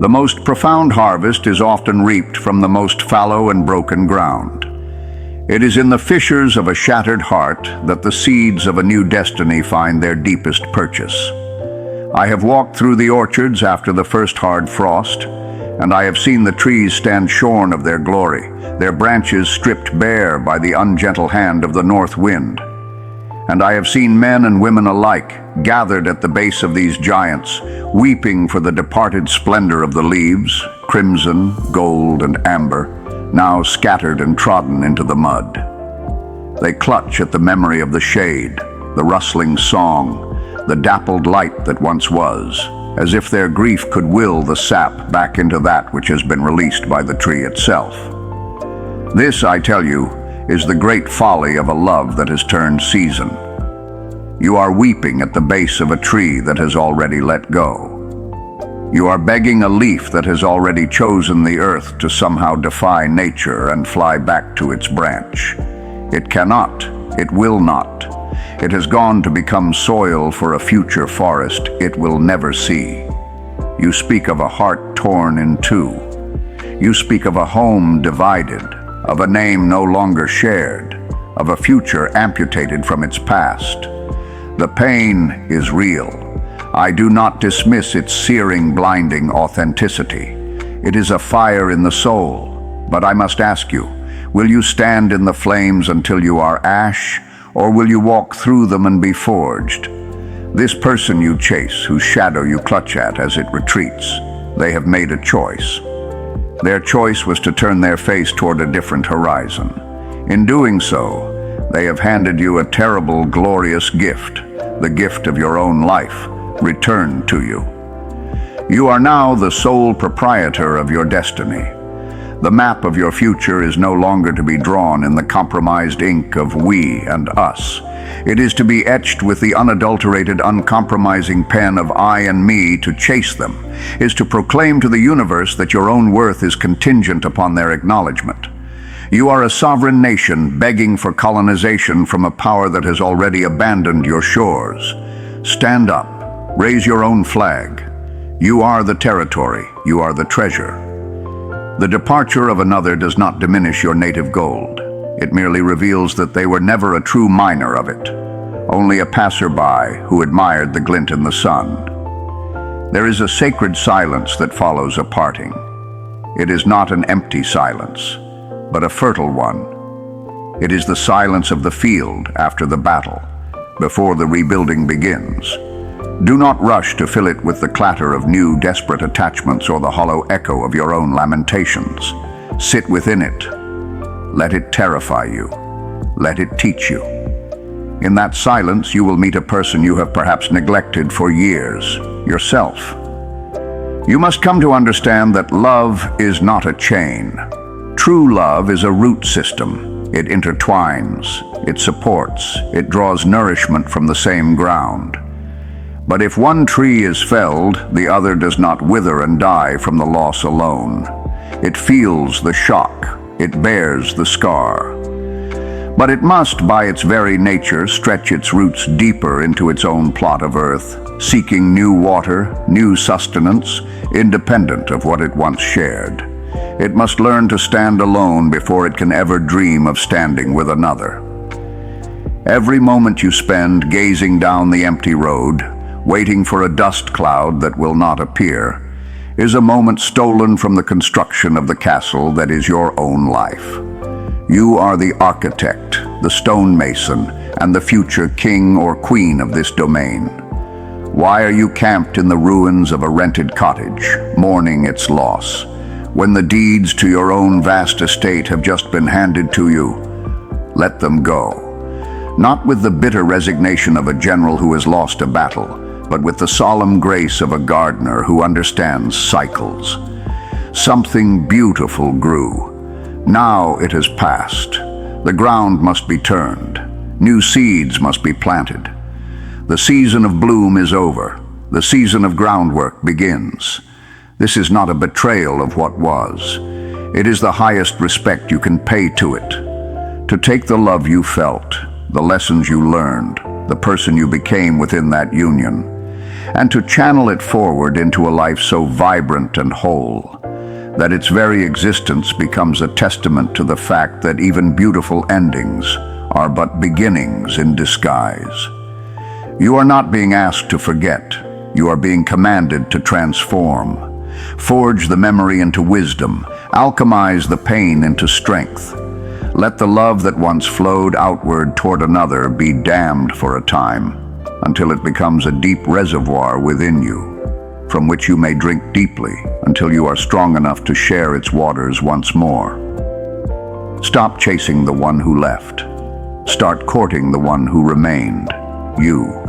The most profound harvest is often reaped from the most fallow and broken ground. It is in the fissures of a shattered heart that the seeds of a new destiny find their deepest purchase. I have walked through the orchards after the first hard frost, and I have seen the trees stand shorn of their glory, their branches stripped bare by the ungentle hand of the north wind. And I have seen men and women alike gathered at the base of these giants, weeping for the departed splendor of the leaves, crimson, gold, and amber, now scattered and trodden into the mud. They clutch at the memory of the shade, the rustling song, the dappled light that once was, as if their grief could will the sap back into that which has been released by the tree itself. This, I tell you, is the great folly of a love that has turned season. You are weeping at the base of a tree that has already let go. You are begging a leaf that has already chosen the earth to somehow defy nature and fly back to its branch. It cannot, it will not. It has gone to become soil for a future forest it will never see. You speak of a heart torn in two. You speak of a home divided, of a name no longer shared, of a future amputated from its past. The pain is real. I do not dismiss its searing, blinding authenticity. It is a fire in the soul. But I must ask you, will you stand in the flames until you are ash, or will you walk through them and be forged? This person you chase, whose shadow you clutch at as it retreats, they have made a choice. Their choice was to turn their face toward a different horizon. In doing so, they have handed you a terrible, glorious gift, the gift of your own life, returned to you. You are now the sole proprietor of your destiny. The map of your future is no longer to be drawn in the compromised ink of we and us. It is to be etched with the unadulterated, uncompromising pen of I and me. To chase them is to proclaim to the universe that your own worth is contingent upon their acknowledgement. You are a sovereign nation begging for colonization from a power that has already abandoned your shores. Stand up, raise your own flag. You are the territory, you are the treasure. The departure of another does not diminish your native gold. It merely reveals that they were never a true miner of it, only a passerby who admired the glint in the sun. There is a sacred silence that follows a parting. It is not an empty silence, but a fertile one. It is the silence of the field after the battle, before the rebuilding begins. Do not rush to fill it with the clatter of new desperate attachments or the hollow echo of your own lamentations. Sit within it. Let it terrify you. Let it teach you. In that silence, you will meet a person you have perhaps neglected for years, yourself. You must come to understand that love is not a chain. True love is a root system. It intertwines, it supports, it draws nourishment from the same ground. But if one tree is felled, the other does not wither and die from the loss alone. It feels the shock, it bears the scar. But it must, by its very nature, stretch its roots deeper into its own plot of earth, seeking new water, new sustenance, independent of what it once shared. It must learn to stand alone before it can ever dream of standing with another. Every moment you spend gazing down the empty road, waiting for a dust cloud that will not appear, is a moment stolen from the construction of the castle that is your own life. You are the architect, the stonemason, and the future king or queen of this domain. Why are you camped in the ruins of a rented cottage, mourning its loss, when the deeds to your own vast estate have just been handed to you? Let them go. Not with the bitter resignation of a general who has lost a battle, but with the solemn grace of a gardener who understands cycles. Something beautiful grew. Now it has passed. The ground must be turned. New seeds must be planted. The season of bloom is over. The season of groundwork begins. This is not a betrayal of what was. It is the highest respect you can pay to it. To take the love you felt, the lessons you learned, the person you became within that union, and to channel it forward into a life so vibrant and whole that its very existence becomes a testament to the fact that even beautiful endings are but beginnings in disguise. You are not being asked to forget. You are being commanded to transform. Forge the memory into wisdom. Alchemize the pain into strength. Let the love that once flowed outward toward another be dammed for a time, until it becomes a deep reservoir within you, from which you may drink deeply until you are strong enough to share its waters once more. Stop chasing the one who left. Start courting the one who remained, you.